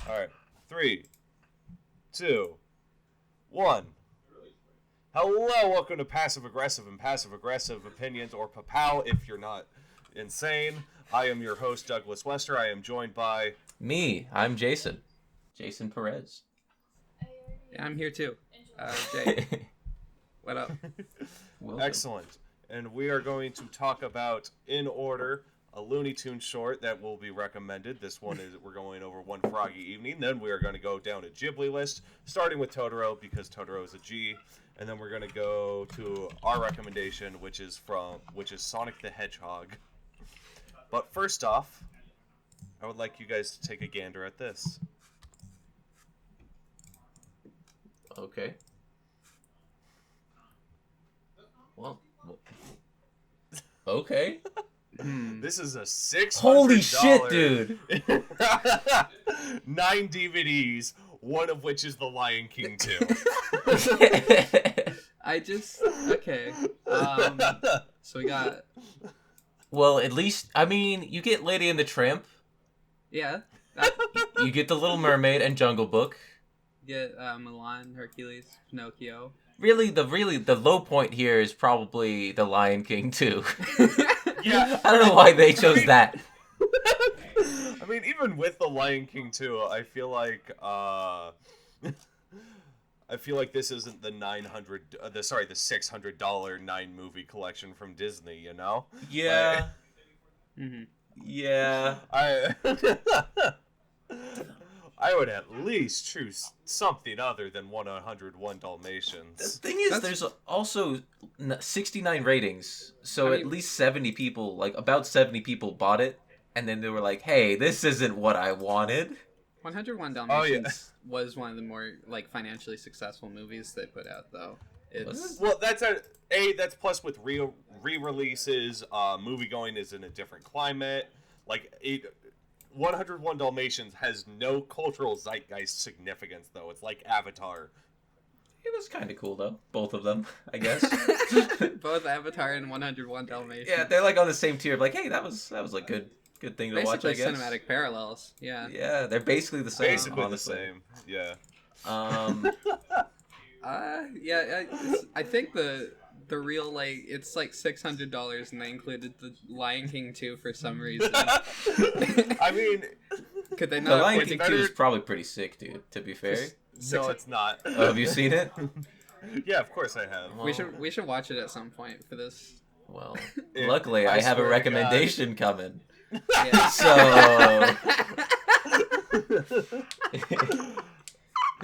All right. 3, 2, 1. Hello, welcome to Passive Aggressive and Passive Aggressive Opinions, or PAPAO if you're not insane. I am your host, Douglas Wester. I am joined by... Me, I'm Jason. Jason Perez. Yeah, I'm here too. Jay, what up? Excellent. And we are going to talk about, in order, a Looney Tunes short that will be recommended. This one is, we're going over One Froggy Evening. Then we are going to go down a Ghibli list, starting with Totoro, because Totoro is a G. And then we're going to go to our recommendation, which is Sonic the Hedgehog. But first off, I would like you guys to take a gander at this. Okay. Well, okay. This is a $600. Holy shit, dude! 9 DVDs, one of which is The Lion King 2. Okay. So we got, Well, at least, I mean, you get Lady and the Tramp, yeah, you get The Little Mermaid and Jungle Book. get Milan, Hercules, Pinocchio. Really, the low point here is probably The Lion King 2. Yeah. I don't know why they chose that. I mean, even with The Lion King 2, I feel like this isn't the the $600 9-movie collection from Disney, you know? Yeah. Mm-hmm. Yeah. I would at least choose something other than 101 Dalmatians. The thing is, there's also 69 ratings, so at least 70 people, about 70 people bought it, and then they were like, hey, this isn't what I wanted. 101 Dalmatians was one of the more financially successful movies they put out, though. Well, that's plus with re-releases, movie-going is in a different climate. 101 Dalmatians has no cultural zeitgeist significance, though. It's like Avatar. It was kind of cool, though. Both of them, I guess. Both Avatar and 101 Dalmatians. Yeah, they're on the same tier of hey, that was a good thing to watch, I guess. Basically cinematic parallels, yeah. Yeah, they're basically the same. Basically honestly. the same, yeah. I think the real it's $600 and they included the Lion King 2 for some reason. I mean, could they The not? Lion King 2 is probably pretty sick, dude, to be fair. No, it's not. Oh, have you seen it? Yeah, of course I have. Well, we should watch it at some point for this. Well, luckily I have a recommendation coming. Yeah. So...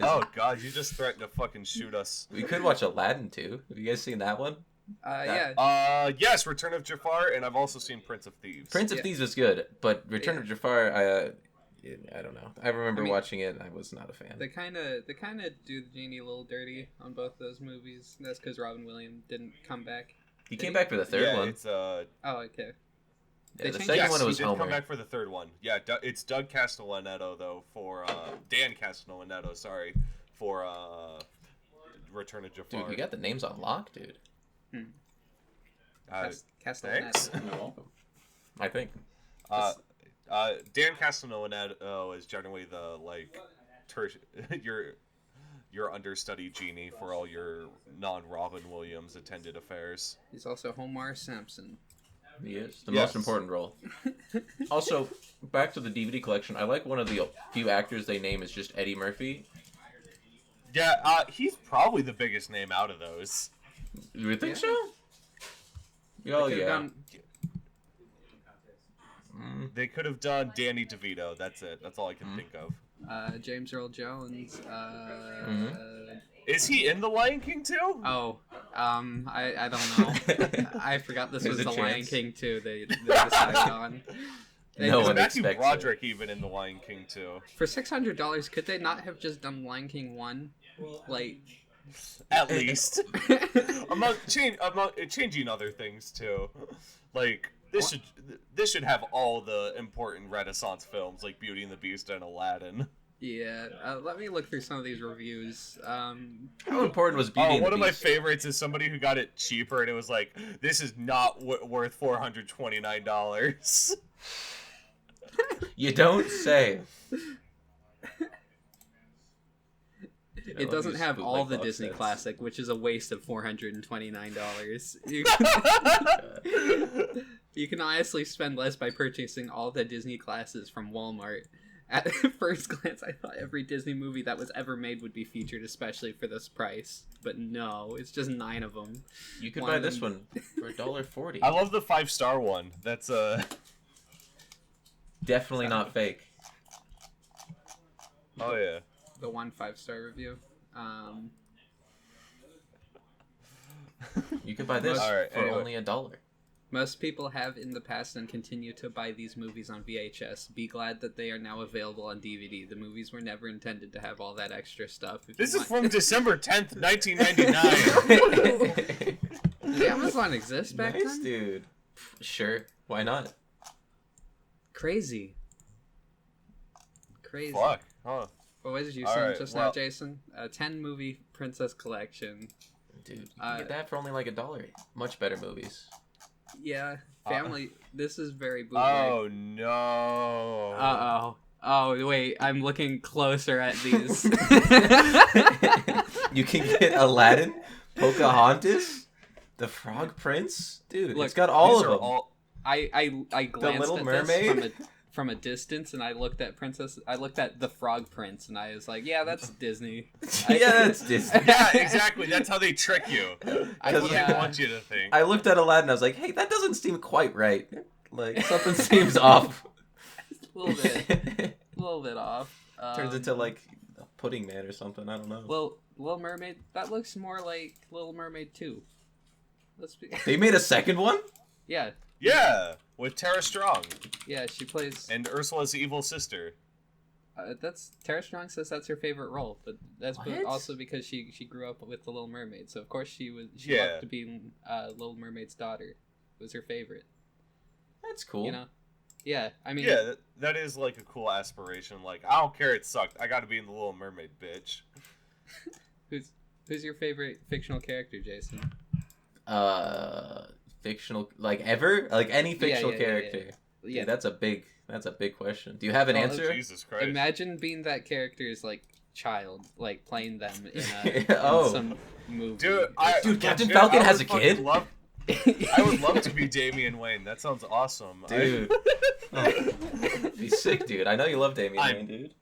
Oh god, you just threatened to fucking shoot us. We could watch Aladdin too. Have you guys seen that one? Yeah. Yes, Return of Jafar, and I've also seen Prince of Thieves. Prince of Thieves was good, but Return of Jafar, I don't know. I remember watching it, and I was not a fan. They kind of do the genie a little dirty on both those movies. That's because Robin Williams didn't come back. He came back for the third one. It's Oh, okay. Yeah, the second one was he did Homer. come back for the third one. Yeah, it's Doug Castellaneta though for Dan Castellaneta, sorry, for Return of Jafar. Dude, you got the names on lock, dude. Thanks. You're welcome. I think. Dan Castellaneta is generally the your understudy genie for all your non-Robin Williams attended affairs. He's also Homer Simpson. He is. The most important role. Also, back to the DVD collection, I like one of the few actors they name is just Eddie Murphy. Yeah, he's probably the biggest name out of those. You would think so? Oh, yeah. They could have done Danny DeVito. That's it. That's all I can think of. James Earl Jones. Is he in The Lion King too? Oh, I don't know. I forgot this was The Lion King 2 they decided on. No one Matthew expects Broderick even in The Lion King 2. For $600, could they not have just done Lion King 1? At least. among changing other things too. This should have all the important Renaissance films like Beauty and the Beast and Aladdin. Yeah, let me look through some of these reviews. How important was Beauty and the Beast? One of my favorites is somebody who got it cheaper, and it was like, this is not worth $429. You don't say. It doesn't have bootleg all the box Disney sets. Classic, which is a waste of $429. You can honestly spend less by purchasing all the Disney classes from Walmart. At first glance, I thought every Disney movie that was ever made would be featured, especially for this price. But no, it's just 9 of them. You could buy this one for $1.40. I love the 5-star one. That's Definitely not fake. Oh yeah. The 1 5-star review. You could buy this Alright, for anyway. only $1. Most people have in the past and continue to buy these movies on VHS. Be glad that they are now available on DVD. The movies were never intended to have all that extra stuff. If This you is want- from December 10th, 1999. Did Amazon exist back Nice, then? dude. Sure, why not? Crazy. Crazy. Fuck. Huh. What did you All say right, just well- now, Jason? A 10 movie princess collection. Dude, you can get that for only like $1. Much better movies. Yeah, family. This is very bootleg. Oh no. Uh-oh. Oh, wait, I'm looking closer at these. You can get Aladdin, Pocahontas, The Frog Prince. Dude, Look, it's got all These of are them. all- I glanced Little at Mermaid? this from a distance, and I looked at the Frog Prince, and I was like, yeah, that's Disney. Yeah, that's Disney. Yeah, exactly. That's how they trick you. That's what yeah. they want you to think. I looked at Aladdin, I was like, hey, that doesn't seem quite right. Like, something seems off. A little bit off. Turns into like a pudding man or something, I don't know. Little Mermaid. That looks more like Little Mermaid 2. Let's be. They made a second one? Yeah, Yeah, with Tara Strong yeah. She plays. and Ursula's evil sister. That's Tara Strong says that's her favorite role, but that's What? also because she grew up with the Little Mermaid, so of course she Yeah. loved to be Little Mermaid's daughter. It was her favorite. That's cool. You know. Yeah, I mean. Yeah, that is like a cool aspiration. Like, I don't care it sucked. I gotta be in the Little Mermaid, bitch. Who's your favorite fictional character, Jason? Fictional, like ever? Like any fictional yeah. character? Yeah, Dude, that's a big question. Do you have an Well, answer? Jesus Christ. imagine being that character's like child, like playing them in, Oh. in some movie. Dude, Captain Falcon has a kid? I would love to be Damian Wayne. That sounds awesome. Dude. Oh, be sick, dude. I know you love Damian I- Wayne, dude.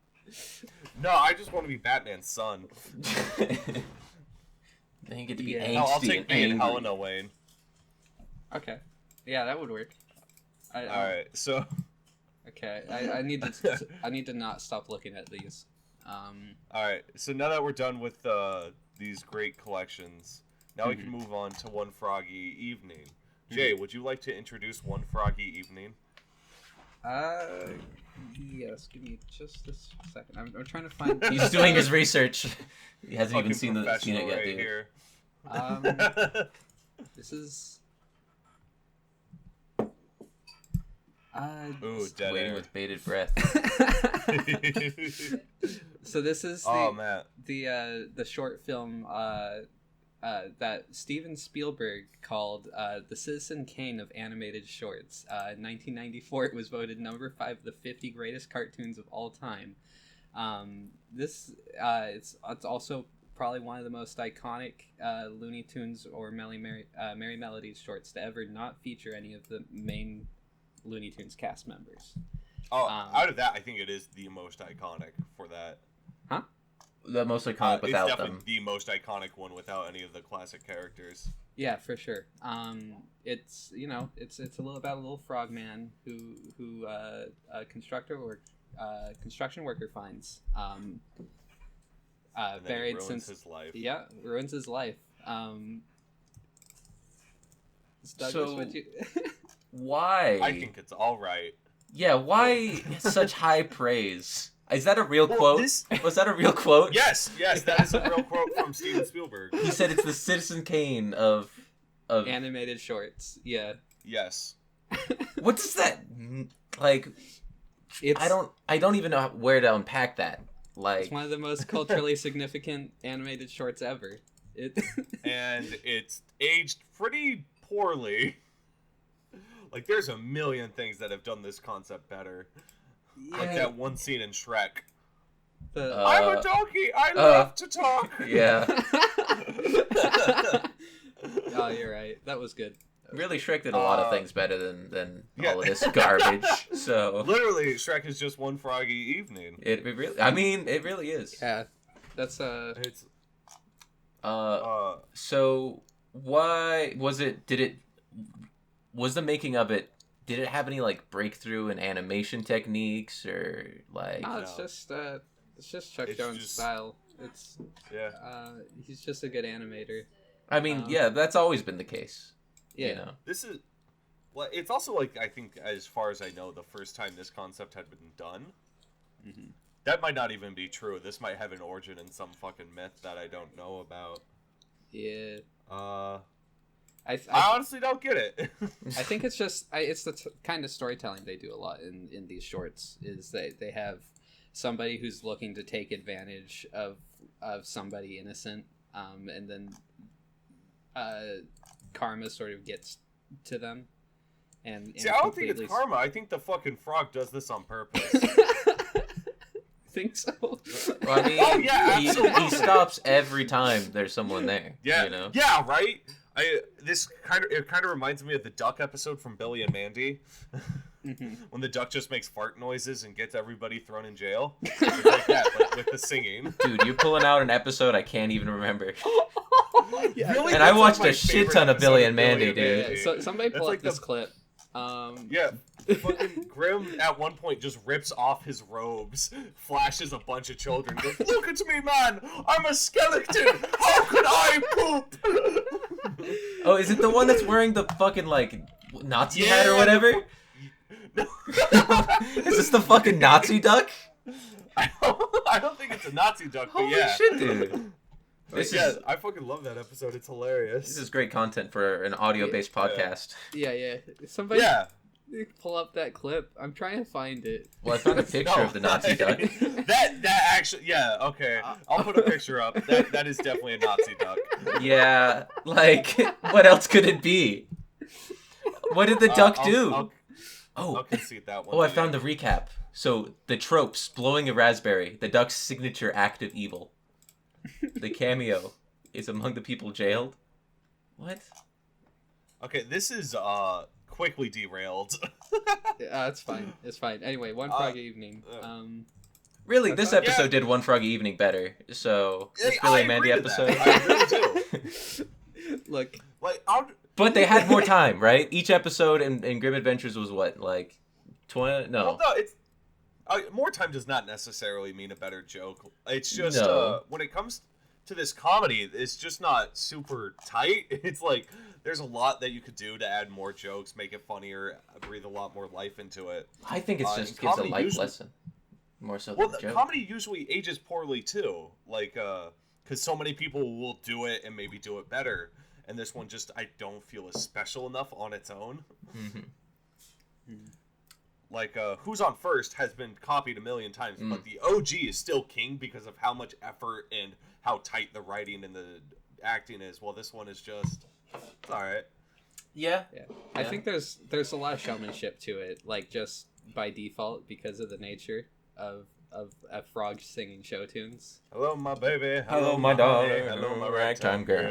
No, I just want to be Batman's son. Then you get to be Yeah. angsty No, I'll take and being angry. Helena Wayne. Okay, yeah, that would work. Alright, so... Okay, I need to not stop looking at these. Alright, so now that we're done with these great collections, now we can move on to One Froggy Evening. Jay, would you like to introduce One Froggy Evening? Yes. Give me just a second. I'm trying to find. He's doing his research. He hasn't Fucking even seen it professional yet, right dude. here. This is. Ooh, dead Waiting air. with bated breath. So this is Oh, man. the short film that Steven Spielberg called The Citizen Kane of animated shorts. In 1994, it was voted number 5 of the 50 greatest cartoons of all time. It's also probably one of the most iconic Looney Tunes or Merry Melodies shorts to ever not feature any of the main Looney Tunes cast members. Oh, out of that, I think it is the most iconic for that. The most iconic It's without definitely them. the most iconic one without any of the classic characters. Yeah, for sure. It's it's a little about a little frog man who a construction worker finds And then he buried ruins since his life. yeah ruins his life. Douglas, So- what'd you? Why? I think it's all right. Yeah, why such high praise? Is that a real Well, quote? this- Was that a real quote? Yes, that is a real quote from Steven Spielberg. He said it's the Citizen Kane of Animated shorts. Yeah. Yes. What does that like? It's I don't even know where to unpack that. Like, it's one of the most culturally significant animated shorts ever. It And it's aged pretty poorly. Like, there's a million things that have done this concept better. Like yeah. that one scene in Shrek. I'm a donkey. I love to talk. Yeah. Oh, you're right. That was good. Really, Shrek did a lot of things better than yeah. all of this garbage. So literally, Shrek is just one froggy evening. it really, I mean, it really is. Yeah, that's It's So why was it? Was the making of it? Did it have any like breakthrough in animation techniques or like? no, it's just Chuck Jones' style. It's he's just a good animator. I mean, yeah, that's always been the case. Yeah. You know? This is. Well, it's also like I think, as far as I know, the first time this concept had been done. Mm-hmm. That might not even be true. This might have an origin in some fucking myth that I don't know about. Yeah. I honestly don't get it. I think it's just it's the kind of storytelling they do a lot in these shorts. Is they have somebody who's looking to take advantage of somebody innocent, and then karma sort of gets to them. And See, I don't think it's karma. I think the fucking frog does this on purpose. Think so? Well, I mean, oh, yeah, he stops every time there's someone there. Yeah, you know? Yeah, right. It kind of reminds me of the duck episode from Billy and Mandy, when the duck just makes fart noises and gets everybody thrown in jail. It's like that, but with the singing. Dude, you're pulling out an episode I can't even remember. Yeah, really, and I watched like a shit ton of Billy and Mandy, dude. Yeah, so somebody pull like up this clip. Yeah, fucking Grim at one point just rips off his robes, flashes a bunch of children, goes, "Look at me, man! I'm a skeleton! How could I poop?" Oh, is it the one that's wearing the fucking like Nazi hat or whatever? No. Is this the fucking Nazi duck? I don't think it's a Nazi duck, but Holy yeah. shit, dude. I fucking love that episode. It's hilarious. This is great content for an audio-based podcast. Yeah. Somebody pull up that clip. I'm trying to find it. Well, I found a picture of the Nazi duck. that actually, yeah, okay. I'll put a picture up. That is definitely a Nazi duck. Yeah, like, what else could it be? What did the duck do? I'll concede that one. Oh, I found the recap. So, the tropes, blowing a raspberry, the duck's signature act of evil. The cameo is among the people jailed. What? Okay, this is quickly derailed. It's fine. It's fine. Anyway, One Froggy Evening. Really, this episode did One Froggy Evening better. So, this Billy and Mandy episode. I really do. Look, like, but they had more time, right? Each episode in Grim Adventures was what, like 20? No. Well, no, it's more time does not necessarily mean a better joke. It's just when it comes to this comedy, it's just not super tight. It's like there's a lot that you could do to add more jokes, make it funnier, breathe a lot more life into it. I think it's just gives a life lesson more so than joke. Comedy usually ages poorly too, like because so many people will do it and maybe do it better, and this one just I don't feel is special enough on its own. Like, Who's on First has been copied a million times, but the OG is still king because of how much effort and how tight the writing and the acting is. Well, this one is just, it's alright. Yeah. I think there's a lot of showmanship to it, like just by default because of the nature of a frog singing show tunes. Hello, my baby. Hello, my darling. Hello, my ragtime girl.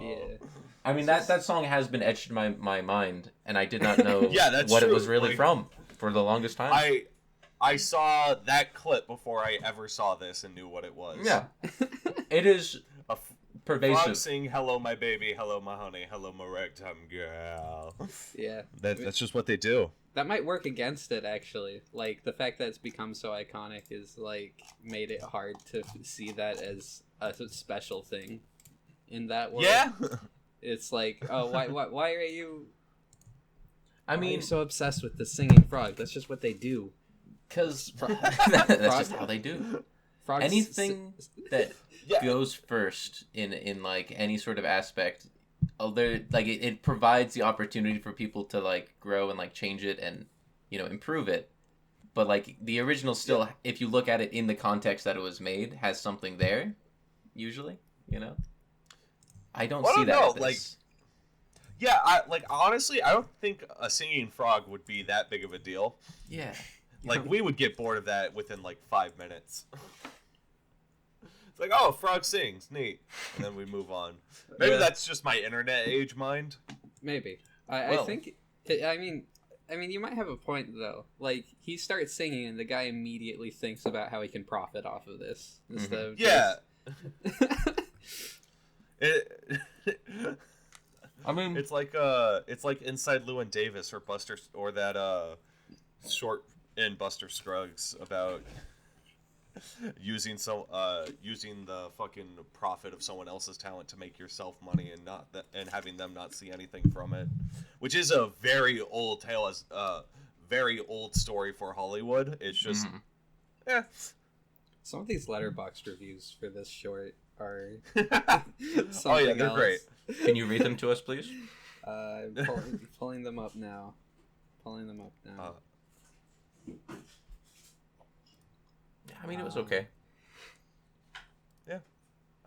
Yeah. I mean, that song has been etched in my mind, and I did not know that's what true. it was really from for the longest time. I saw that clip before I ever saw this and knew what it was. Yeah. It is pervasive. Frog sing, hello, my baby, hello, my honey, hello, my ragtime girl. Yeah. That's just what they do. That might work against it, actually. Like, the fact that it's become so iconic is, like, made it hard to see that as a special thing in that world. Yeah. It's like, oh, why are you... I mean... Why are you so obsessed with the singing frog? That's just what they do. Because that's just how they do. Frogs Anything that goes first in like any sort of aspect, it provides the opportunity for people to like grow and like change it and improve it. But like the original still, if you look at it in the context that it was made, has something there. Usually, I don't see that. Like, honestly, I don't think a singing frog would be that big of a deal. Yeah. Like, we would get bored of that within, like, 5 minutes. It's like, oh, frog sings, neat. And then we move on. Maybe that's just my internet age mind. Maybe. I think... I mean, you might have a point, though. Like, he starts singing, and the guy immediately thinks about how he can profit off of this. Instead of I mean, it's like Inside Llewyn Davis or that short in Buster Scruggs about using the fucking profit of someone else's talent to make yourself money and having them not see anything from it, which is a very old tale, as very old story for Hollywood. It's just some of these Letterboxd reviews for this short are oh yeah, they're great. Can you read them to us, please? I'm pulling them up now. I mean, it was okay. Yeah.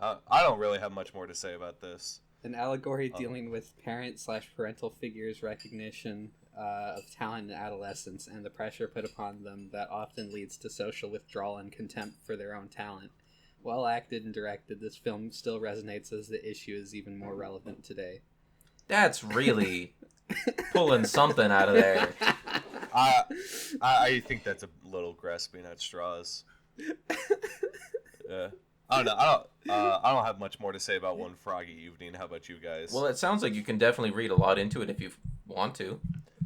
I don't really have much more to say about this. An allegory dealing with parent/parental figures' recognition of talent in adolescence and the pressure put upon them that often leads to social withdrawal and contempt for their own talent. Well acted and directed, this film still resonates as the issue is even more relevant today. That's really pulling something out of there. I think that's a little grasping at straws. Yeah. I don't know. I don't have much more to say about One Froggy Evening. How about you guys? Well, it sounds like you can definitely read a lot into it if you want to.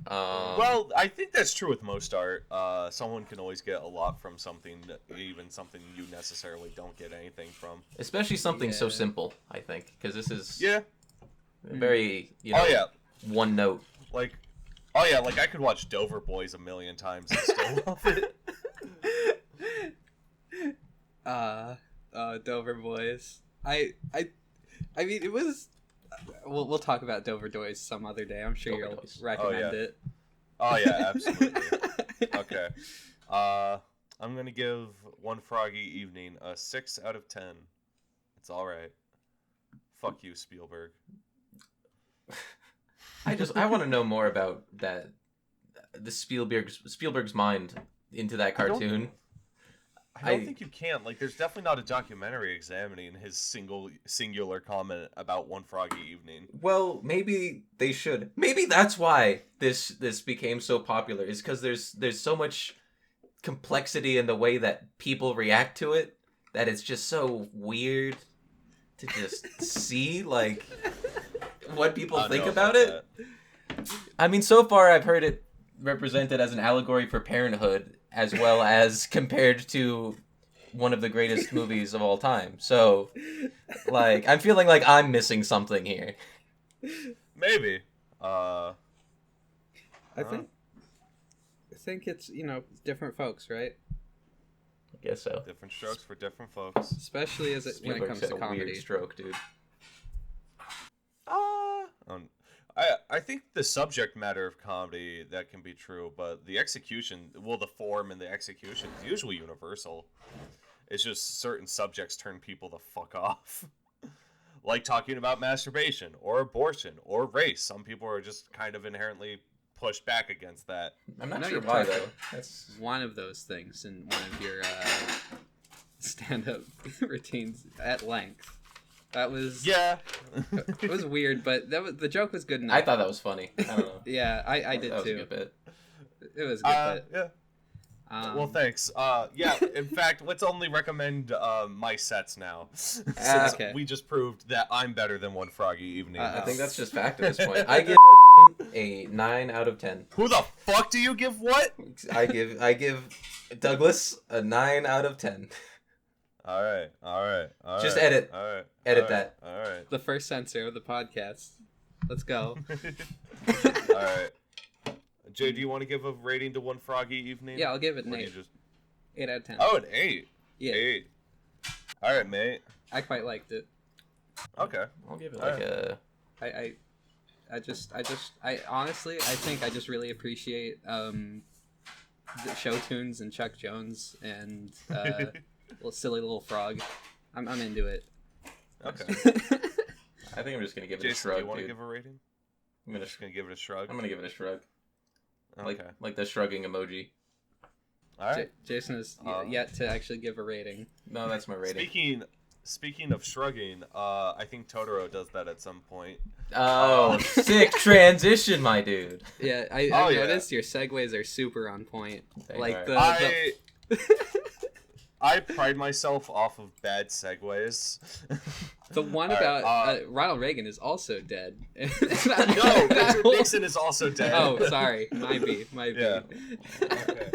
Well, I think that's true with most art. Someone can always get a lot from something, even something you necessarily don't get anything from. Especially something so simple, I think, because this is very, one note. Like, I could watch Dover Boys 1,000,000 times and still love it. Dover Boys. I mean, it was. We'll talk about Dover Boys some other day. I'm sure you'll recommend it. Oh yeah, absolutely. Okay. I'm gonna give One Froggy Evening a 6 out of 10. It's all right. Fuck you, Spielberg. I want to know more about the Spielberg's mind into that cartoon. I don't think you can. Like, there's definitely not a documentary examining his singular comment about One Froggy Evening. Well, maybe they should. Maybe that's why this became so popular. Is because there's so much complexity in the way that people react to it that it's just so weird to just see like what people think about it. I mean, so far I've heard it represented as an allegory for parenthood, as well as compared to one of the greatest movies of all time. So, like, I'm feeling like I'm missing something here. Maybe. I think it's, different folks, right? I guess so. Different strokes for different folks. Especially when it comes to comedy. Weird stroke, dude. I think the subject matter of comedy, that can be true, but the execution, the form and the execution is usually universal. It's just certain subjects turn people the fuck off. Like talking about masturbation, or abortion, or race. Some people are just kind of inherently pushed back against that. I'm not sure why, though. That's one of those things in one of your stand-up routines at length. That was it was weird, but the joke was good enough. I thought that was funny. I don't know. Yeah, I did that too. Was a good bit. It was a good bit. Yeah. Well, thanks. In fact, let's only recommend my sets now. Okay. We just proved that I'm better than One Froggy Evening. I think that's just fact at this point. I give a 9 out of 10. Who the fuck do you give what? I give Douglas a 9 out of 10. All right. Just edit. All right. Edit that. All right. The first censor of the podcast. Let's go. All right. Jay, do you want to give a rating to One Froggy Evening? Yeah, I'll give it an 8. 8 out of 10. Oh, an 8. Yeah. 8. All right, mate. I quite liked it. Okay. I'll give it like a... I honestly, I think I just really appreciate the show tunes and Chuck Jones and little silly little frog. I'm into it. Okay. I think I'm just gonna give it Jason, a shrug. Do you want to dude. give a rating? I'm just gonna give it a shrug. I'm gonna give it a shrug. Okay. Like the shrugging emoji. All right. Jason has yet to actually give a rating. No, that's my rating. Speaking of shrugging, I think Totoro does that at some point. Oh, sick transition, my dude. Yeah, I noticed your segues are super on point. Like I pride myself off of bad segues. The one about Ronald Reagan is also dead. No, Richard Nixon is also dead. Oh, sorry. Might be. Yeah. Okay.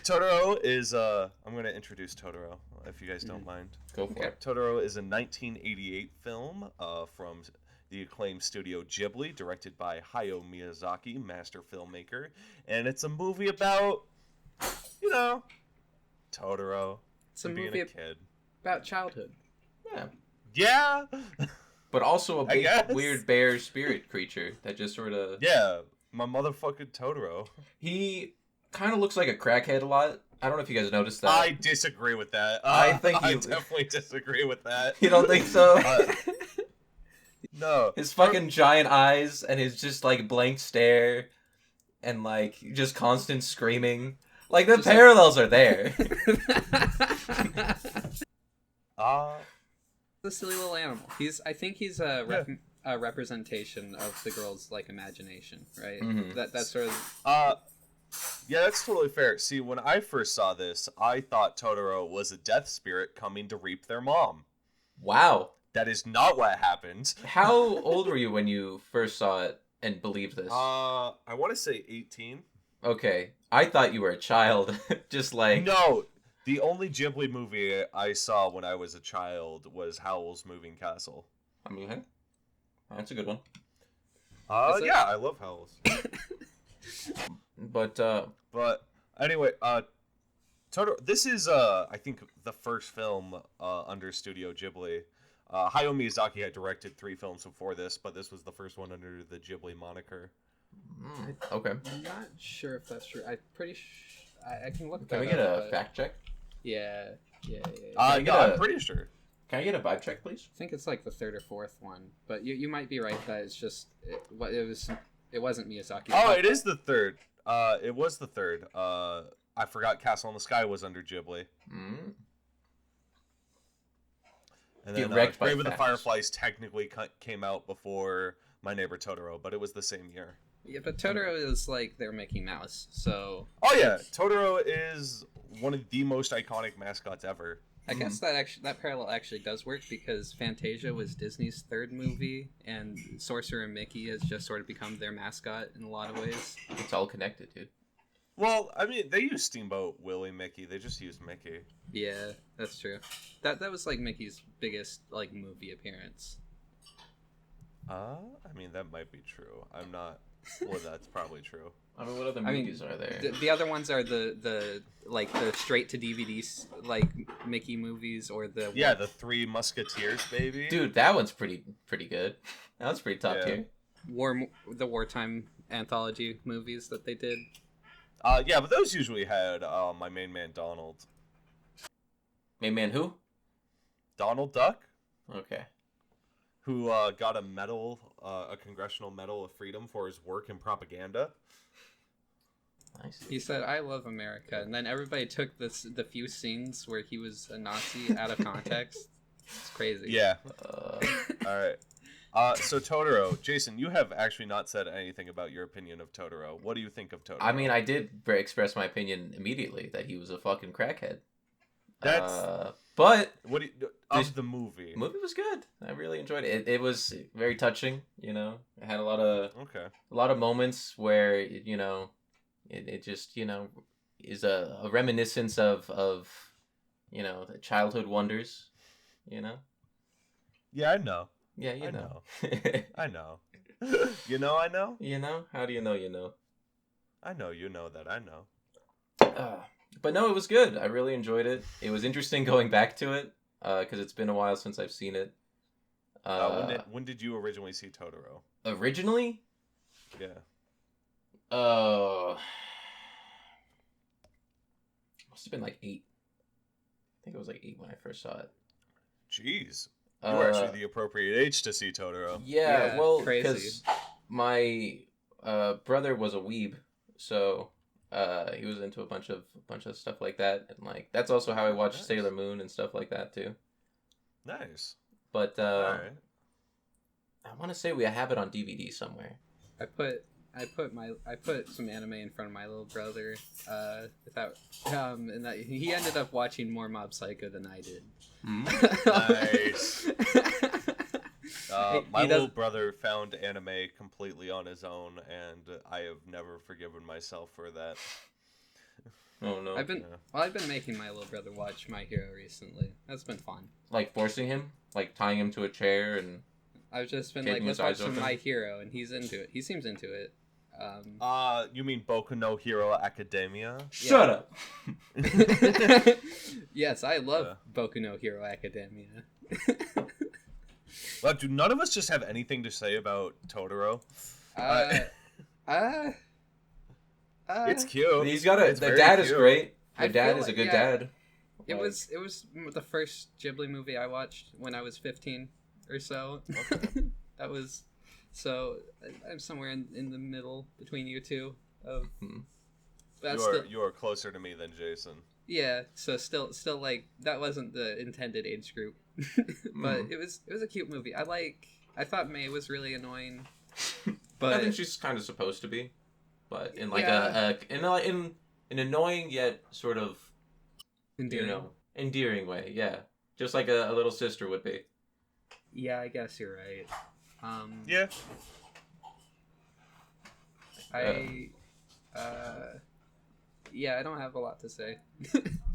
Totoro is I'm going to introduce Totoro if you guys don't mind. Go for it. Totoro is a 1988 film from the acclaimed studio Ghibli, directed by Hayao Miyazaki, master filmmaker, and it's a movie about, you know, Totoro. It's a being movie a kid about childhood. Yeah. Yeah. But also a big weird bear spirit creature that just sort of... Yeah, my motherfucking Totoro. He kind of looks like a crackhead a lot. I don't know if you guys noticed that. I disagree with that. I definitely disagree with that. You don't think so? No. His fucking giant eyes and his just like blank stare and like just constant screaming. Like the parallels are there. The silly little animal. I think he's a representation of the girl's like imagination, right? Mm-hmm. That's sort of. Yeah, that's totally fair. See, when I first saw this, I thought Totoro was a death spirit coming to reap their mom. Wow. That is not what happened. How old were you when you first saw it and believed this? I want to say 18. Okay. I thought you were a child. Just like... No, the only Ghibli movie I saw when I was a child was Howl's Moving Castle. I mean, hey, that's a good one. Yeah, I love Howl's. But anyway, Totoro. This is I think the first film under Studio Ghibli. Hayao Miyazaki had directed 3 films before this, but this was the first one under the Ghibli moniker. Okay. I'm not sure if that's true. I'm pretty I can look. Can we get a fact check? Yeah. I'm pretty sure. Can I get a vibe check, please? I think it's like the 3rd or 4th one, but you might be right that it's just it wasn't Miyazaki. Oh, it is the 3rd. It was the 3rd. I forgot Castle in the Sky was under Ghibli. And then Grave of the Fireflies technically came out before My Neighbor Totoro, but it was the same year. Yeah, but Totoro is like their Mickey Mouse, so... Oh yeah, Totoro is one of the most iconic mascots ever. I guess that parallel actually does work because Fantasia was Disney's 3rd movie, and Sorcerer and Mickey has just sort of become their mascot in a lot of ways. It's all connected, dude. Well, I mean, they used Steamboat Willie Mickey. They just used Mickey. Yeah, that's true. That was like Mickey's biggest like movie appearance. I mean, that might be true. I'm not. Well, that's probably true. I mean, what other movies are there? The other ones are the straight to DVD like Mickey movies or the the Three Musketeers, baby. Dude, that one's pretty good. That one's pretty top tier. The wartime anthology movies that they did. Yeah, but those usually had my main man Donald. Main man who? Donald Duck. Okay. Who got a medal, a Congressional Medal of Freedom for his work in propaganda. Nice. He said, "I love America," and then everybody took the few scenes where he was a Nazi out of context. It's crazy. Yeah. All right. So Totoro, Jason, you have actually not said anything about your opinion of Totoro. What do you think of Totoro? I mean, I did express my opinion immediately that he was a fucking crackhead. But what do you, of the movie? The movie was good. I really enjoyed it. It was very touching. You know, it had a lot of moments where it just is a reminiscence of the childhood wonders. You know. Yeah, I know. Yeah, you know. I know. You know, I know. You know? How do you know? You know. I know. You know that I know. But no, it was good. I really enjoyed it. It was interesting going back to it because it's been a while since I've seen it. When did you originally see Totoro? Originally? Yeah. Must have been like 8. I think it was like 8 when I first saw it. Jeez. You were actually the appropriate age to see Totoro. Yeah, well, because my brother was a weeb, so He was into a bunch of stuff like that, and like that's also how I watched Nice. Sailor Moon and stuff like that too. Nice. But All right. I want to say we have it on DVD somewhere. I put some anime in front of my little brother, without and that he ended up watching more Mob Psycho than I did. Nice. My He little does- brother found anime completely on his own, and I have never forgiven myself for that. Oh no! I've been making my little brother watch My Hero recently. That's been fun. Like forcing him, like tying him to a chair, and I've just been Keeping like, let's his watch eyes some open. My Hero, and he's into it. He seems into it. You mean Boku no Hero Academia? shut up. Yes, I love Boku no Hero Academia. Well, do none of us just have anything to say about Totoro? It's cute. He's got a. It's The very dad is cute. great. I The dad feel is a like- good yeah. dad. It Like, was the first Ghibli movie I watched when I was 15 or so. Okay. That was so I'm somewhere in the middle between you two. Of that's You are closer to me than Jason. yeah. So still like that wasn't the intended age group, but it was a cute movie. I thought May was really annoying, but I think she's kind of supposed to be, but in like Yeah. in an annoying yet sort of endearing. endearing way. Yeah, just like a little sister would be. Yeah, I guess you're right. Yeah. Yeah, I don't have a lot to say.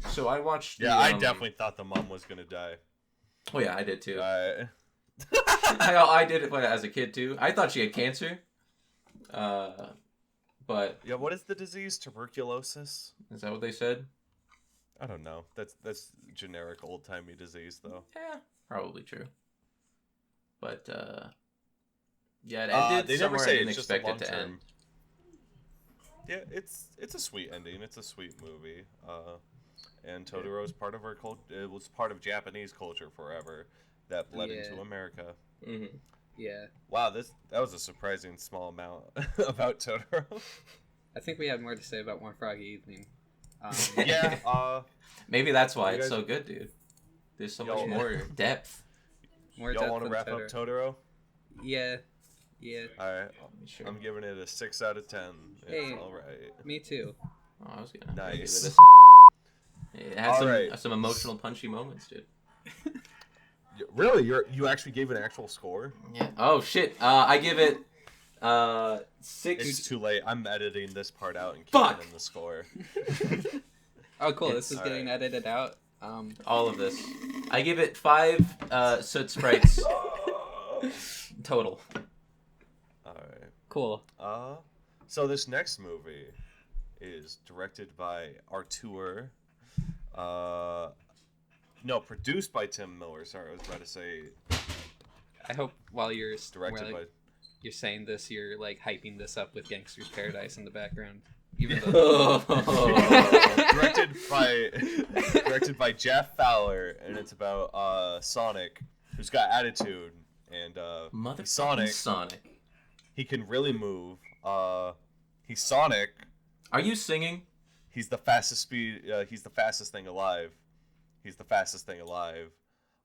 So I watched. Yeah, I definitely thought the mom was gonna die. Oh yeah, I did too. I I did it as a kid too. I thought she had cancer. But yeah, what is the disease? Tuberculosis? is that what they said? I don't know. That's generic old timey disease though. Yeah, probably true. But yeah, it ended they never somewhere I say didn't it's just a expect it to long-term. end. Yeah, it's a sweet ending. It's a sweet movie. And Totoro is part of our culture. It was part of Japanese culture forever that bled Yeah. into America. Mm-hmm. Yeah, Wow, that was a surprising small amount about Totoro. I think we had more to say about One Froggy Evening. Yeah. Maybe that's why You it's guys- so good, dude. There's so much Y'all- more depth. More Y'all depth want to than wrap up Totoro? Yeah, yeah. All right. Sure. I'm giving it a 6 out of 10. It's Hey. all right. Me too. Oh, I was gonna Nice. give it has All some right. some emotional, punchy moments, dude. Really, you actually gave an actual score? Yeah. Oh shit. I give it 6. It's too late. I'm editing this part out and Fuck! keeping in the score. Oh, cool. It's- This is all getting right. edited out. All of this. I give it 5 soot sprites total. All right. Cool. So this next movie is directed by Artur. No, produced by Tim Miller. Sorry, I was about to say I hope while you're directed by. you're saying this, you're like hyping this up with Gangster's Paradise in the background. Even though directed by Jeff Fowler, and it's about Sonic, who's got attitude, and Motherfucking Sonic. He can really move. He's Sonic. Are you singing? He's the fastest speed. He's the fastest thing alive. He's the fastest thing alive.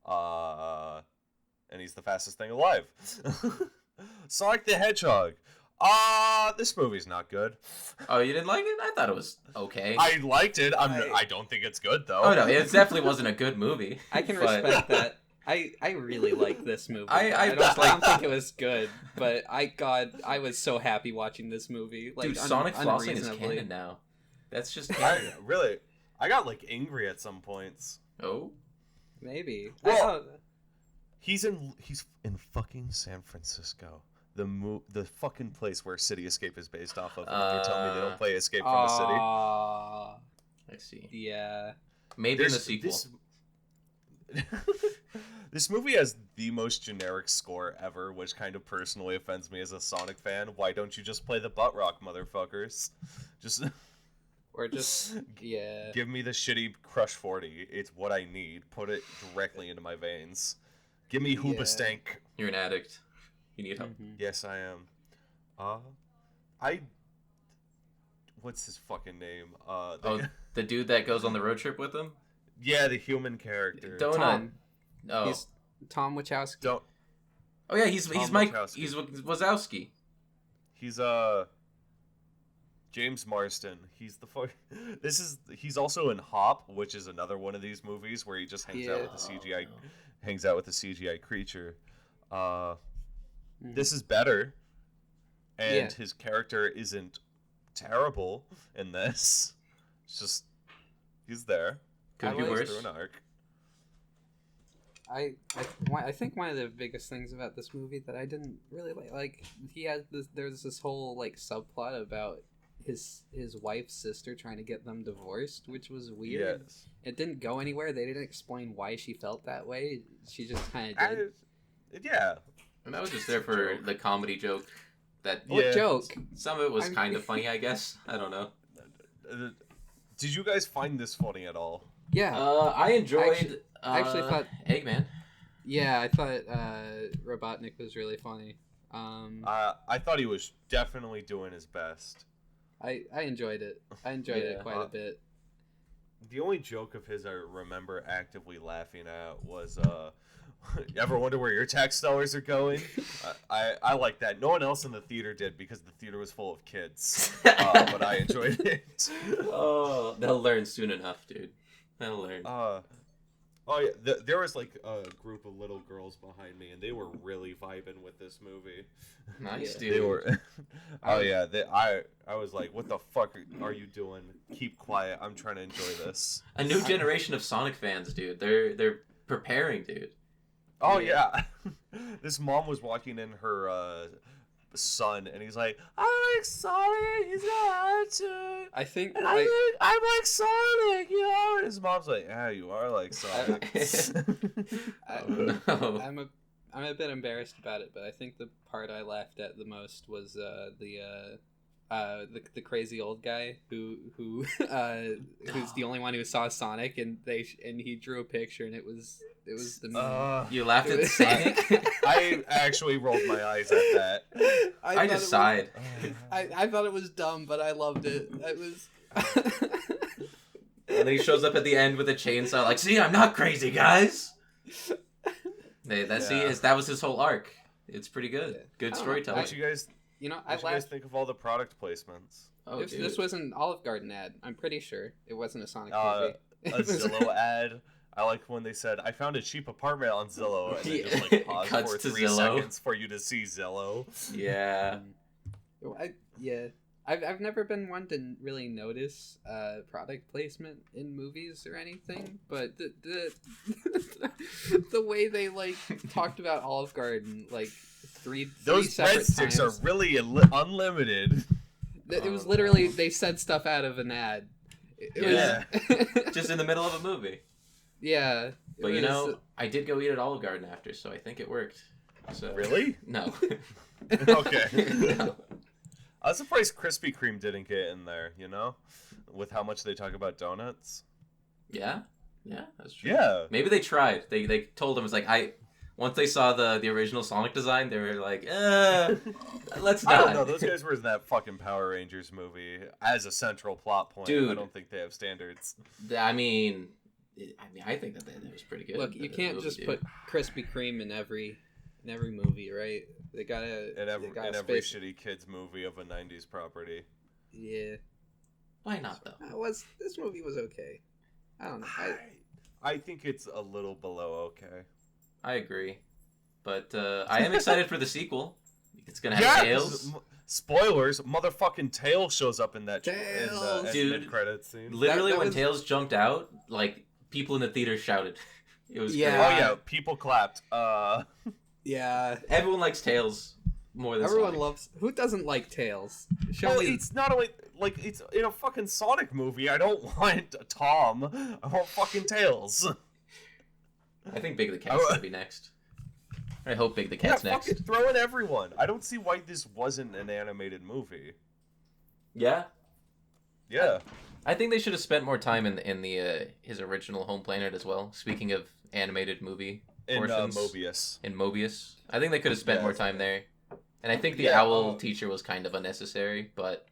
And he's the fastest thing alive. Sonic the Hedgehog. This movie's not good. Oh, you didn't like it? I thought it was okay. I liked it. I don't think it's good though. Oh no, it definitely wasn't a good movie. I can but- respect that. I really like this movie. I don't think it was good, but I was so happy watching this movie. Like, Dude, Sonic flossing is unreasonably. canon now. That's just Really, I got like angry at some points. Oh, Maybe. Well, he's in fucking San Francisco. The fucking place where City Escape is based off of. And you're telling me they don't play Escape from the City? I see. Yeah. Maybe in the sequel. This movie has the most generic score ever, which kind of personally offends me as a Sonic fan. Why don't you just play the butt rock, motherfuckers? Or just yeah. Give me the shitty Crush 40. It's what I need. Put it directly into my veins. Give me Hoobastank. You're an addict. You need help. Mhm. Yes, I am. what's his fucking name? The dude that goes on the road trip with him. Yeah, the human character. Donut. Tom. Oh. He's Tom Wachowski. Don't. Oh yeah, he's Mike. Wachowski. He's Wazowski. He's James Marston. He's the fuck. He's also in Hop, which is another one of these movies where he just hangs out with the CGI, hangs out with the CGI creature. This is better, and his character isn't terrible in this. It's just he's there. Could be worse. Through an arc. I think one of the biggest things about this movie that I didn't really like there's this whole like subplot about his wife's sister trying to get them divorced, which was weird. Yes. It didn't go anywhere. They didn't explain why she felt that way. She just kind of did. Yeah. And that was just there for the comedy joke. What joke? Some of it was kind of funny, I guess. I don't know. Did you guys find this funny at all? Yeah. I enjoyed. I actually thought Eggman. Yeah, I thought Robotnik was really funny. I thought he was definitely doing his best. I enjoyed it. I enjoyed it quite a bit. The only joke of his I remember actively laughing at was you ever wonder where your tax dollars are going? I like that. No one else in the theater did because the theater was full of kids. But I enjoyed it. Oh, they'll learn soon enough, dude. They'll learn. Oh yeah, there was like a group of little girls behind me, and they were really vibing with this movie. Nice, Yeah. dude. They were. Oh yeah, I was like, "What the fuck are you doing? Keep quiet. I'm trying to enjoy this." A new generation of Sonic fans, dude. They're preparing, dude. Oh yeah, this mom was walking in her son, and he's like, "I like Sonic. He's got attitude. I think And I'm like Sonic, you know." And his mom's like, "Yeah, you are like Sonic." I'm a bit embarrassed about it, but I think the part I laughed at the most was the crazy old guy who's the only one who saw Sonic, and he drew a picture, and it was the meme. You laughed at Sonic? I actually rolled my eyes at that. I just sighed. I thought it was dumb, but I loved it. It was. And then he shows up at the end with a chainsaw, like, "See, I'm not crazy, guys." That was his whole arc. It's pretty good. Yeah. Good storytelling. What you guys think of all the product placements? Oh, this was an Olive Garden ad. I'm pretty sure it wasn't a Sonic A movie. Zillow ad. I like when they said, "I found a cheap apartment on Zillow," and they just like pause Cuts for to 3 Zillow. seconds for you to see Zillow. Yeah. I've never been one to really notice product placement in movies or anything, but the way they like talked about Olive Garden like three Those separate breadsticks times, are really unlimited. It was literally they said stuff out of an ad. It was, Just in the middle of a movie. Yeah. But you know, I did go eat at Olive Garden after, so I think it worked. So Really? No. Okay. No. I was surprised Krispy Kreme didn't get in there, you know? With how much they talk about donuts. Yeah, that's true. Yeah. Maybe they tried. They told him, it's like, once they saw the original Sonic design, they were like, let's not. I don't know. Those guys were in that fucking Power Rangers movie as a central plot point. Dude. I don't think they have standards. I mean, I think that was pretty good. Look, you can't just put Krispy Kreme in every movie, right? They gotta In every shitty kids movie of a 90s property. Yeah. Why not, though? This movie was okay. I don't know. I think it's a little below okay. I agree. But I am excited for the sequel. It's going to have Tails. Spoilers, motherfucking Tails shows up in that Tails! Dude, mid-credits scene. Literally, That when was- Tails jumped out, like, people in the theater shouted. It was Yeah. Oh great. yeah, people clapped. Yeah. Everyone likes Tails more than Everyone Sonic. loves. Who doesn't like Tails? Well, it's not only like it's in a fucking Sonic movie. I don't want Tom. I want fucking Tails. I think Big the Cat's going to be next. I hope Big the Cat's next. Fucking throw in everyone. I don't see why this wasn't an animated movie. Yeah? Yeah. I think they should have spent more time in the his original home planet as well. Speaking of animated movie In portions. Mobius. In Mobius. I think they could have spent more time there. And I think the Yeah, owl teacher was kind of unnecessary, but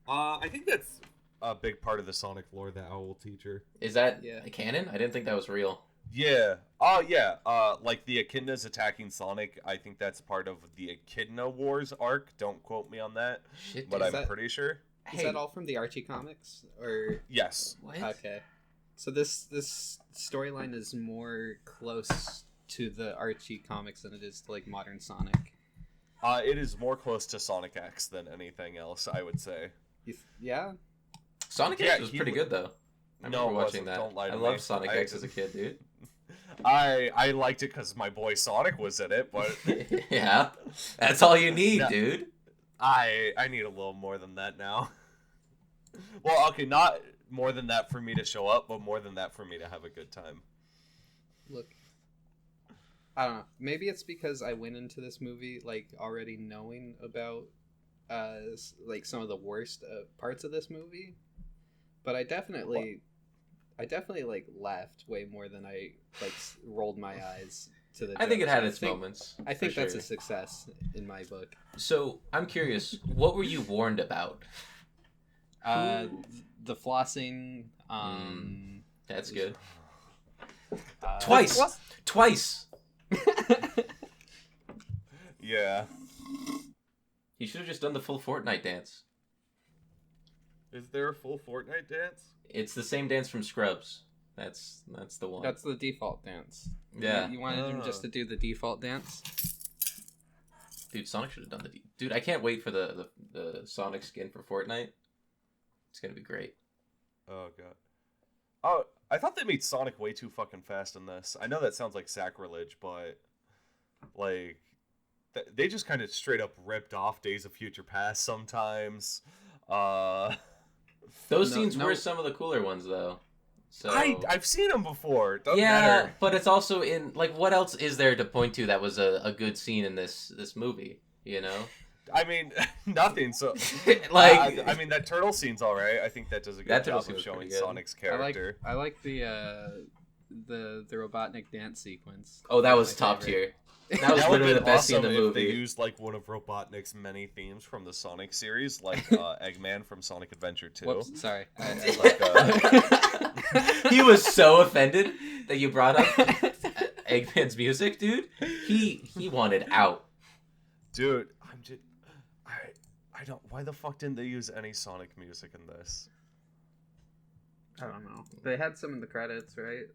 I think that's a big part of the Sonic lore, the owl teacher. Is that a canon? I didn't think that was real. Yeah. Oh, yeah. Like the Echidnas attacking Sonic, I think that's part of the Echidna Wars arc. Don't quote me on that. Shit, but dude. I'm pretty sure. Is that all from the Archie comics? Or Yes. What? okay. So this storyline is more close to the Archie comics than it is to like modern Sonic. It is more close to Sonic X than anything else, I would say. Yeah? Sonic X was pretty good though. I No, remember watching wasn't. that. Don't lie to I me. loved Sonic X as a kid, dude. I liked it because my boy Sonic was in it, but Yeah, that's all you need, No. dude. I need a little more than that now. Well, okay, not more than that for me to show up, but more than that for me to have a good time. Look, I don't know. Maybe it's because I went into this movie like already knowing about like some of the worst parts of this movie, but I definitely like laughed way more than I like rolled my eyes to the. I think it jokes. had its moments. I think for that's sure. a success in my book. So I'm curious, what were you warned about? The flossing. That's good. Twice. Twice. Yeah. You should have just done the full Fortnite dance. Is there a full Fortnite dance? It's the same dance from Scrubs. That's the one. That's the default dance. Yeah. You wanted him just to do the default dance? Dude, Sonic should have done the... Dude, I can't wait for the Sonic skin for Fortnite. It's gonna be great. Oh, God. Oh, I thought they made Sonic way too fucking fast in this. I know that sounds like sacrilege, but... Like... They just kind of straight up ripped off Days of Future Past sometimes. Those scenes were some of the cooler ones, though. So I've seen them before. Doesn't yeah, matter. but it's also in like what else is there to point to that was a good scene in this movie? You know, I mean, nothing. So like I mean that turtle scene's all right. I think that does a good job of showing Sonic's character. I like the Robotnik dance sequence. Oh, that was top tier. That was literally the best scene in the movie. If they used like one of Robotnik's many themes from the Sonic series, like Eggman from Sonic Adventure 2. Whoops, sorry. He was so offended that you brought up Eggman's music, dude. He wanted out. Dude, I don't. Why the fuck didn't they use any Sonic music in this? I don't know. They had some in the credits, right?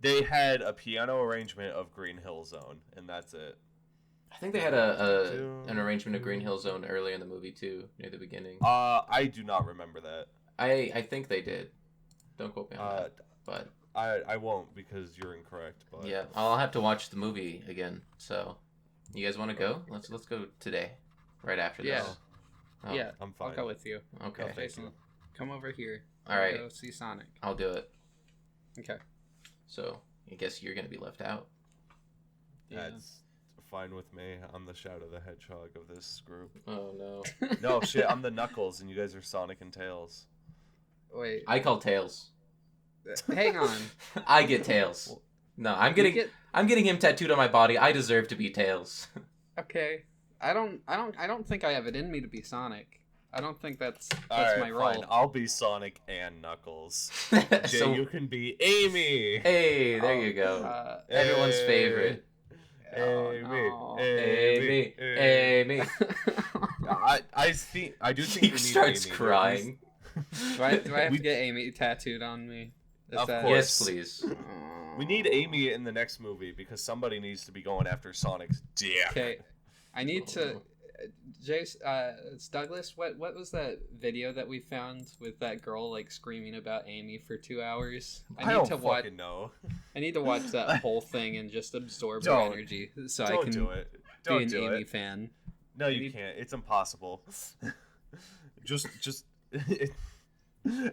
They had a piano arrangement of Green Hill Zone, and that's it. I think they had an arrangement of Green Hill Zone earlier in the movie too, near the beginning. I do not remember that. I think they did. Don't quote me on that. But I won't because you're incorrect. But yeah, I'll have to watch the movie again. So, you guys want to go? Let's go today, right after this. Yeah. Oh, Yeah, I'm fine. I'll go with you. Okay. No, thank you. Come over here. All right. Go see Sonic. I'll do it. Okay. So, I guess you're gonna be left out. Yeah. That's fine with me. I'm the Shadow the Hedgehog of this group. Oh no. No shit, I'm the Knuckles, and you guys are Sonic and Tails. Wait. I call Tails. Hang on. I get Tails. No, I'm getting him tattooed on my body. I deserve to be Tails. Okay. I don't think I have it in me to be Sonic. I don't think that's Alright, my role. fine. I'll be Sonic and Knuckles. Jay, So- you can be Amy. Hey, there you go. Everyone's favorite. Amy. no. Amy. Amy. I do think He we need starts Amy. crying. Do I have to get Amy tattooed on me? Of course. Yes, please. We need Amy in the next movie because somebody needs to be going after Sonic's dick. Okay. I need to. Jace, it's Douglas. What was that video that we found with that girl like screaming about Amy for 2 hours? I don't fucking know. I need to watch that whole thing and just absorb her Don't. energy so I Don't can do it. be Don't an do Amy it. fan. No, you can't. It's impossible. just.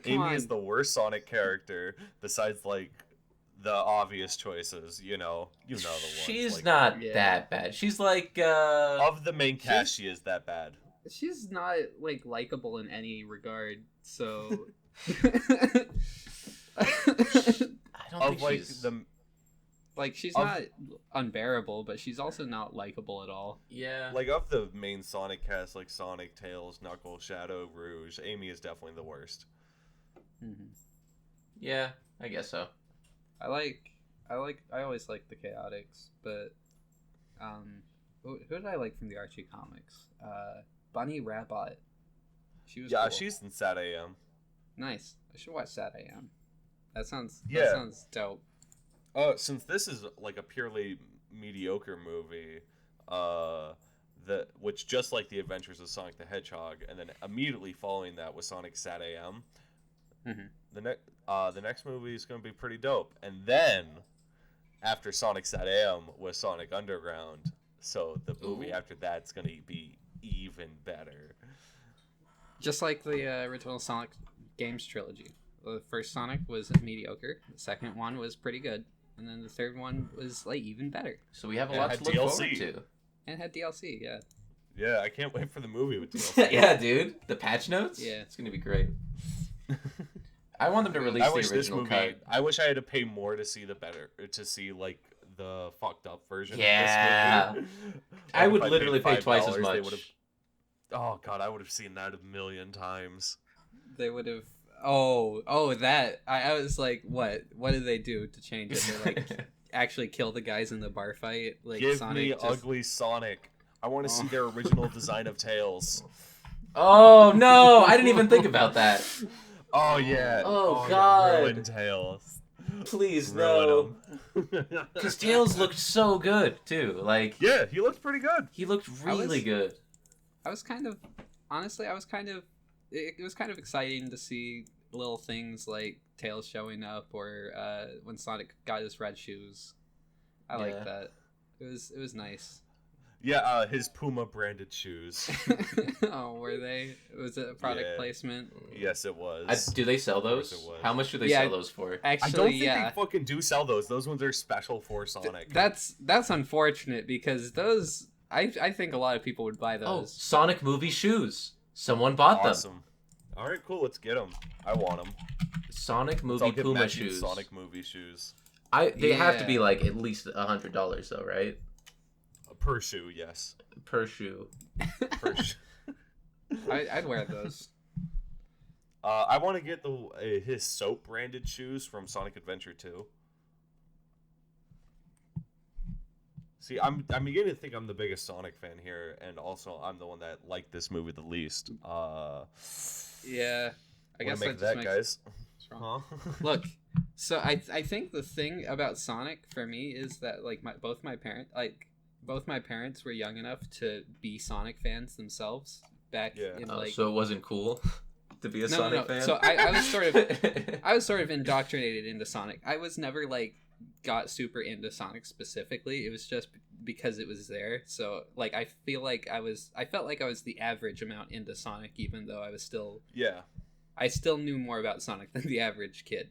Amy on. is the worst Sonic character besides like the obvious choices. You know the ones. She's like, not Yeah. that bad. She's like of the main cast. She is that bad. She's not like likable in any regard. So I don't Of think like she's the Like, she's not unbearable, but she's also not likable at all. Yeah. Like, of the main Sonic cast, like Sonic, Tails, Knuckles, Shadow, Rouge, Amy is definitely the worst. Mm-hmm. Yeah, I guess so. I always like the Chaotix, but who did I like from the Archie comics? Bunny Rabbit. She was cool. She's in Sad AM. Nice. I should watch Sad AM. That sounds dope. Since this is like a purely mediocre movie, which just like the Adventures of Sonic the Hedgehog, and then immediately following that was Sonic Sad AM. The next movie is going to be pretty dope, and then after Sonic Sad AM was Sonic Underground, so the movie after that's going to be even better. Just like the original Sonic games trilogy. The first Sonic was mediocre. The second one was pretty good. And then the third one was like even better. So we have a lot to look forward to. And it had DLC, yeah. Yeah, I can't wait for the movie with DLC. Yeah, dude. The patch notes? Yeah. It's going to be great. I want them to release the original cut. I wish I had to pay more to see like the fucked up version of this movie. I would literally pay twice as much. Oh god, I would have seen that 1,000,000 times. They would have that. I was like, what did they do to change it? They like actually kill the guys in the bar fight? Like, give Sonic me ugly Sonic. I want to see their original design of Tails. Oh no, I didn't even think about that. Oh yeah. Oh god. Yeah, ruin Tails. Please no. Because Tails looked so good too. Like, yeah, he looked pretty good. He looked really good. It was kind of exciting to see little things like Tails showing up, or when Sonic got his red shoes. I liked that. It was nice. Yeah, his Puma branded shoes. Oh, were they? Was it a product placement? Yes, it was. Do they sell those? How much do they sell those for? Actually, I don't think they fucking do sell those. Those ones are special for Sonic. That's unfortunate, because those I think a lot of people would buy those. Oh, Sonic movie shoes. Someone bought them. All right, cool. Let's get them. I want them. Sonic movie Puma shoes. Sonic movie shoes. They have to be like at least $100 though, right? Per shoe, yes. Per shoe. Per shoe. I'd wear those. I want to get his soap branded shoes from Sonic Adventure 2. See, I'm beginning to think I'm the biggest Sonic fan here, and also I'm the one that liked this movie the least. Yeah, I guess make that, guys. Huh? Look, so I think the thing about Sonic for me is that like both my parents were young enough to be Sonic fans themselves back in like. So it wasn't cool to be a Sonic fan. So I was sort of indoctrinated into Sonic. I was never like got super into Sonic specifically. It was just because it was there. So like I felt like I was the average amount into Sonic, even though I was still I still knew more about Sonic than the average kid.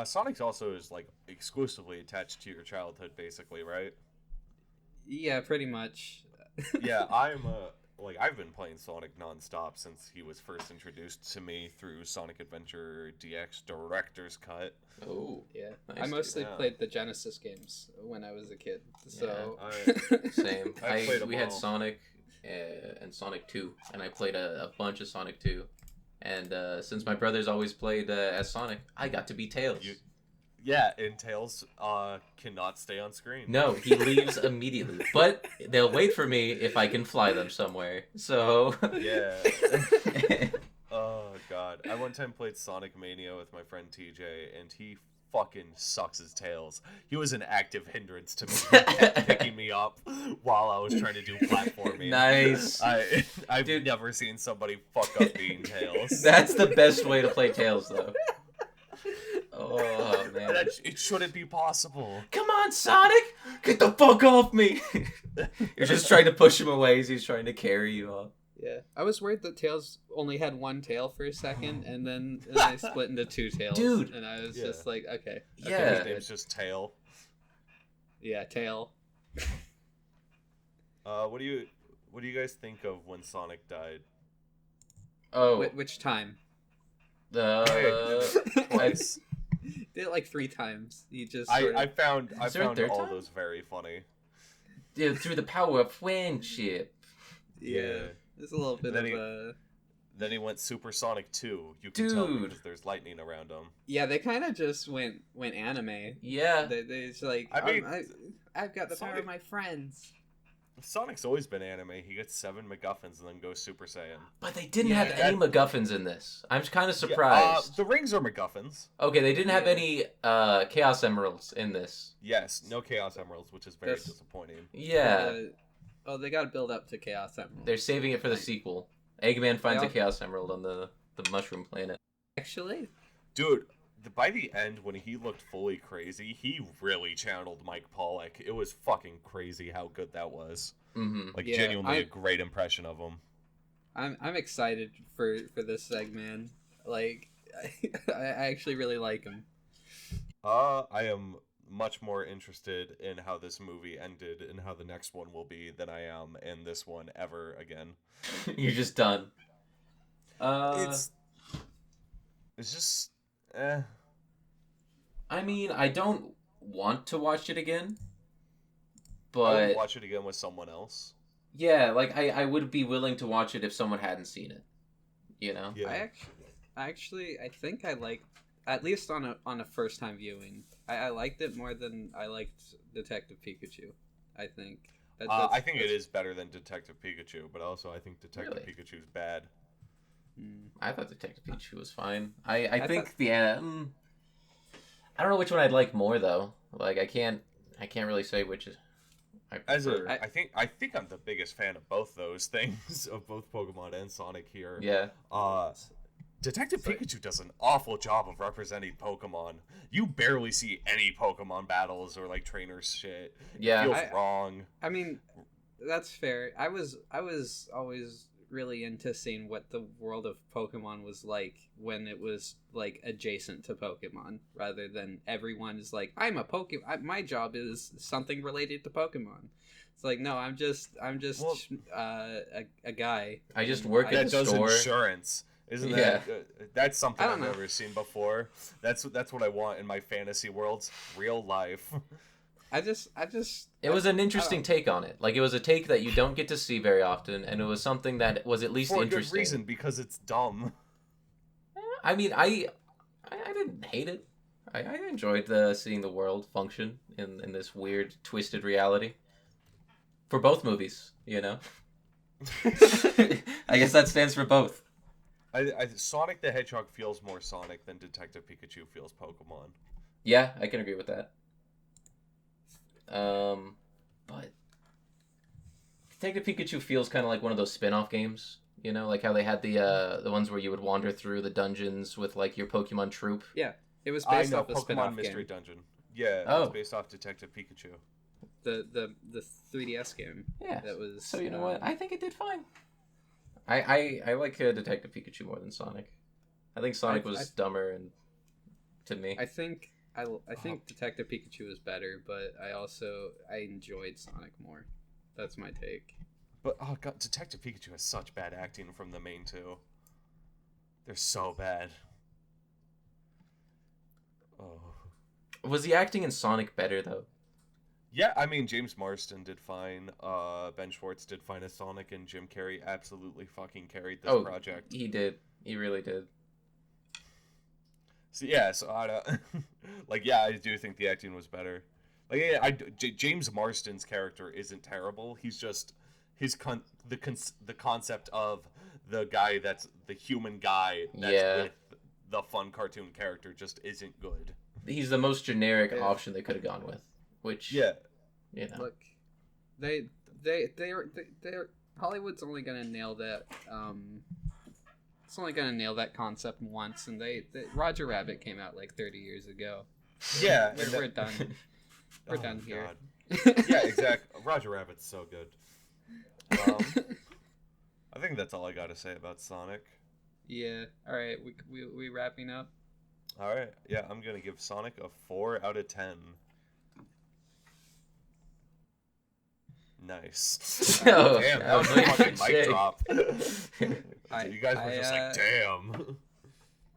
Sonic's also is like exclusively attached to your childhood, basically, right? Yeah, pretty much. Yeah, I've been playing Sonic nonstop since he was first introduced to me through Sonic Adventure DX Director's Cut. Oh, yeah. Nice, I mostly played the Genesis games when I was a kid. So same. We had Sonic and Sonic 2, and I played a bunch of Sonic 2. And since my brothers always played as Sonic, I got to be Tails. And Tails cannot stay on screen. No, he leaves immediately. But they'll wait for me if I can fly them somewhere. So yeah. Oh god, I one time played Sonic Mania with my friend TJ, and he fucking sucks as Tails. He was an active hindrance to me. He kept picking me up while I was trying to do platforming. Nice. I've never seen somebody fuck up being Tails. That's the best way to play Tails, though. Oh man, it shouldn't be possible. Come on, Sonic, get the fuck off me! You're just trying to push him away as he's trying to carry you off. Yeah, I was worried that Tails only had one tail for a second, and then they split into two tails. Dude, and I was just like, okay. Yeah, his name's just Tail. Yeah, Tail. What do you guys think of when Sonic died? Oh, which time? Twice. did it like 3 times. He just I found Is there a third all time? those very funny. Dude, through the power of friendship. yeah. There's a little bit Then of he- Then he went Supersonic 2. You can tell Dude. because there's lightning around him. Yeah, they kind of just went anime. Yeah. They just like I mean, I've got the power Sonic- of my friends. Sonic's always been anime. He gets 7 MacGuffins and then goes Super Saiyan. But they didn't Yeah, have any MacGuffins in this. I'm kind of Yeah, surprised. the rings are MacGuffins. Okay, they didn't have Yeah. any Chaos Emeralds in this. Yes, no Chaos Emeralds, which is very That's- disappointing. Yeah. Oh, they got to build up to Chaos Emerald. They're saving it for the sequel. Eggman finds a Yeah. Chaos Emerald on the mushroom planet. Actually, Dude, by the end, when he looked fully crazy, he really channeled Mike Pollock. It was fucking crazy how good that was. Mm-hmm. Like, Yeah, genuinely I- a great impression of him. I'm excited for this segment. Like, I actually really like him. I am much more interested in how this movie ended and how the next one will be than I am in this one ever again. You're just done. It's just I mean, I don't want to watch it again, I would but watch it again with someone else. yeah, like I would be willing to watch it if someone hadn't seen it. You know? Yeah. I think I liked, at least on a first time viewing. I liked it more than I liked Detective Pikachu. I think. I think it is better than Detective Pikachu, but also I think Detective Really? Pikachu's bad. I thought Detective Pikachu was fine. I think thought- I don't know which one I'd like more though. Like I can't really say which is. I prefer. I think I'm the biggest fan of both those things, of both Pokemon and Sonic here. Yeah. Detective Pikachu does an awful job of representing Pokemon. You barely see any Pokemon battles or like trainer shit. Yeah. It feels wrong. I mean, that's fair. I was always really into seeing what the world of Pokemon was like when it was like adjacent to Pokemon, rather than everyone is like, I'm a Pokemon. My job is something related to Pokemon. It's like, no, I'm just Well- a guy. I just work I at That the does store. insurance. Isn't Yeah. that that's something I I've don't know. never seen before. That's what I want in my fantasy worlds, real life. I just. It was an interesting take on it. Like it was a take that you don't get to see very often, and it was something that was at least For a interesting. good reason, because it's dumb. I mean, I didn't hate it. I enjoyed seeing the world function in this weird, twisted reality. For both movies, you know. I guess that stands for both. Sonic the Hedgehog feels more Sonic than Detective Pikachu feels Pokemon. Yeah, I can agree with that. But Detective Pikachu feels kind of like one of those spin-off games, you know, like how they had the ones where you would wander through the dungeons with like your Pokemon troop. It was I based know off a Pokemon spin-off Mystery game. Dungeon. Yeah, Oh. it's based off Detective Pikachu. The 3DS game. Yeah. That was. So you know what? I think it did fine. I like Detective Pikachu more than Sonic. I think Sonic was dumber and to me. I think Detective Pikachu is better, but I enjoyed Sonic more. That's my take. But oh god, Detective Pikachu has such bad acting from the main two. They're so bad. Oh. Was the acting in Sonic better though? Yeah, I mean James Marsden did fine. Ben Schwartz did fine as Sonic, and Jim Carrey absolutely fucking carried this project. He did. He really did. So yeah, so I don't, like yeah, I do think the acting was better. Like yeah, James Marsden's character isn't terrible. He's just the concept of the guy that's the human guy that's with the fun cartoon character just isn't good. He's the most generic option they could have gone with, which you know. Look, they're Hollywood's only gonna nail that. It's only gonna nail that concept once, and Roger Rabbit came out like 30 years ago. Yeah, we're done. We're done here. Yeah, exactly. Roger Rabbit's so good. I think that's all I got to say about Sonic. Yeah. All right. We wrapping up. All right. Yeah, I'm gonna give Sonic a 4 out of 10. Nice. Oh, Damn, that was a fucking mic drop. You guys were just like, damn.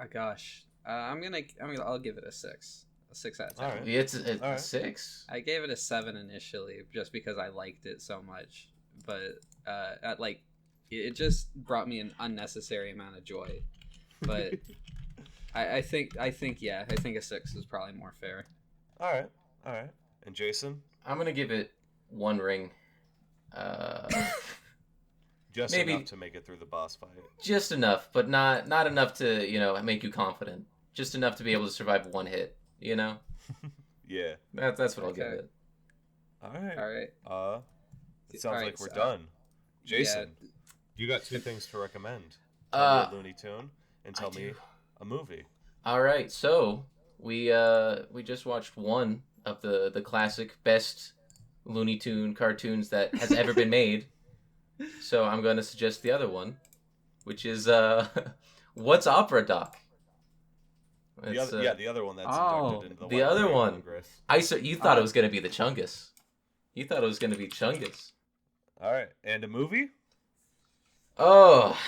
Oh gosh. I'll give it a 6. A 6 out of 10. All right. It's a All right. 6. I gave it a 7 initially, just because I liked it so much. But it just brought me an unnecessary amount of joy. But I think a 6 is probably more fair. All right. And Jason? I'm gonna give it 1 ring. Just Maybe- enough to make it through the boss fight. Just enough, but not enough to make you confident. Just enough to be able to survive 1 hit. Yeah. That's what I'll give Okay. it. All right. All right. It sounds All like right, we're so- done. Jason, you got 2 things to recommend. Tell me a Looney Tune and tell me a movie. All right, so we just watched one of the classic best Looney Tune cartoons that has ever been made. So I'm going to suggest the other one, which is What's Opera Doc? The other one that's Oh, inducted into the the other Library of one. Congress. You thought it was going to be the Chungus. You thought it was going to be Chungus. All right, and a movie? Oh,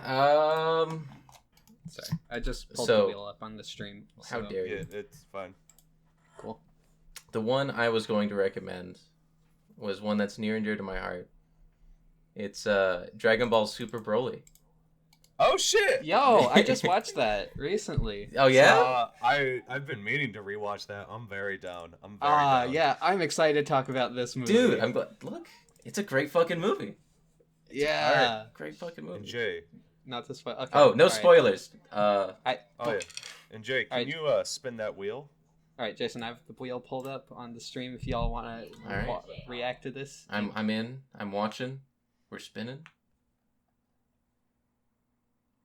Sorry, I just pulled So- the wheel up on the stream. how so- dare you? Yeah, it's fine. Cool. The one I was going to recommend was one that's near and dear to my heart. It's Dragon Ball Super Broly. Oh shit! Yo, I just watched that recently. Oh yeah? I've been meaning to rewatch that. I'm very down. I'm very down. Yeah, I'm excited to talk about this movie. Dude, I'm glad. Look, it's a great fucking movie. Yeah. Great fucking And movie. Jay. Not to spoil. Okay. Oh, no all right. spoilers. Oh yeah. And Jay, can Alright. you spin that wheel? All right, Jason, I have the wheel pulled up on the stream. If y'all want to All right. react to this, I'm in. I'm watching. We're spinning.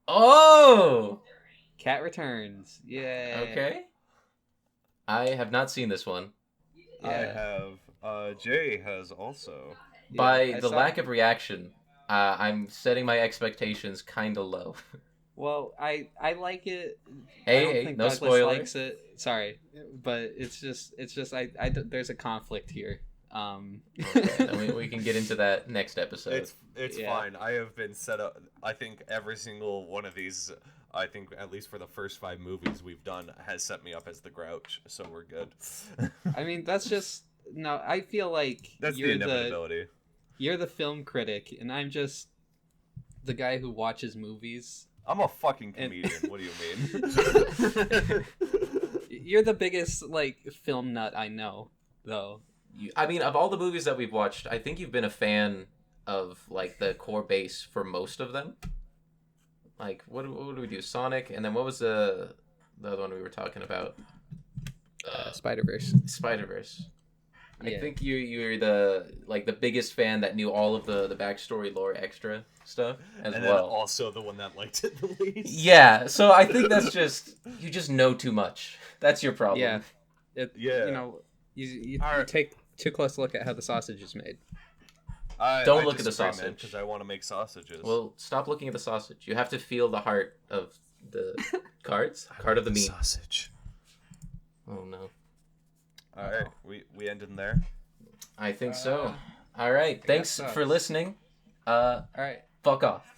Oh! Cat Returns. Yeah. Okay. I have not seen this one. I have. Jay has also. By I the saw- lack of reaction, I'm setting my expectations kind of low. Well, I like it. Hey, I don't hey, think no Douglas spoiler. likes it. Sorry, but it's just there's a conflict here. Okay, and we can get into that next episode. It's Yeah. fine. I have been set up. I think every single one of these. I think at least for the first 5 movies we've done has set me up as the Grouch, so we're good. I mean, that's just no. I feel like That's the you're inevitability. you're the film critic, and I'm just the guy who watches movies. I'm a fucking And- comedian. What do you mean? You're the biggest like film nut I know, though. I mean, of all the movies that we've watched, I think you've been a fan of like the core base for most of them. Like, what do we do? Sonic, and then what was the other one we were talking about? Spider-Verse. Spider-Verse. I Yeah. think you're the biggest fan that knew all of the backstory lore extra stuff as And well. then also the one that liked it the least. Yeah, so I think that's just you just know too much. That's your problem. Yeah. Yeah. You know, you Alright. take too close a look at how the sausage is made. Don't look at the sausage. because I want to make sausages. Well, stop looking at the sausage. You have to feel the heart of the cards. Heart of the meat. sausage. Oh no. All right, we ended in there. I think so. All right. Thanks sucks. for listening. All right. Fuck off.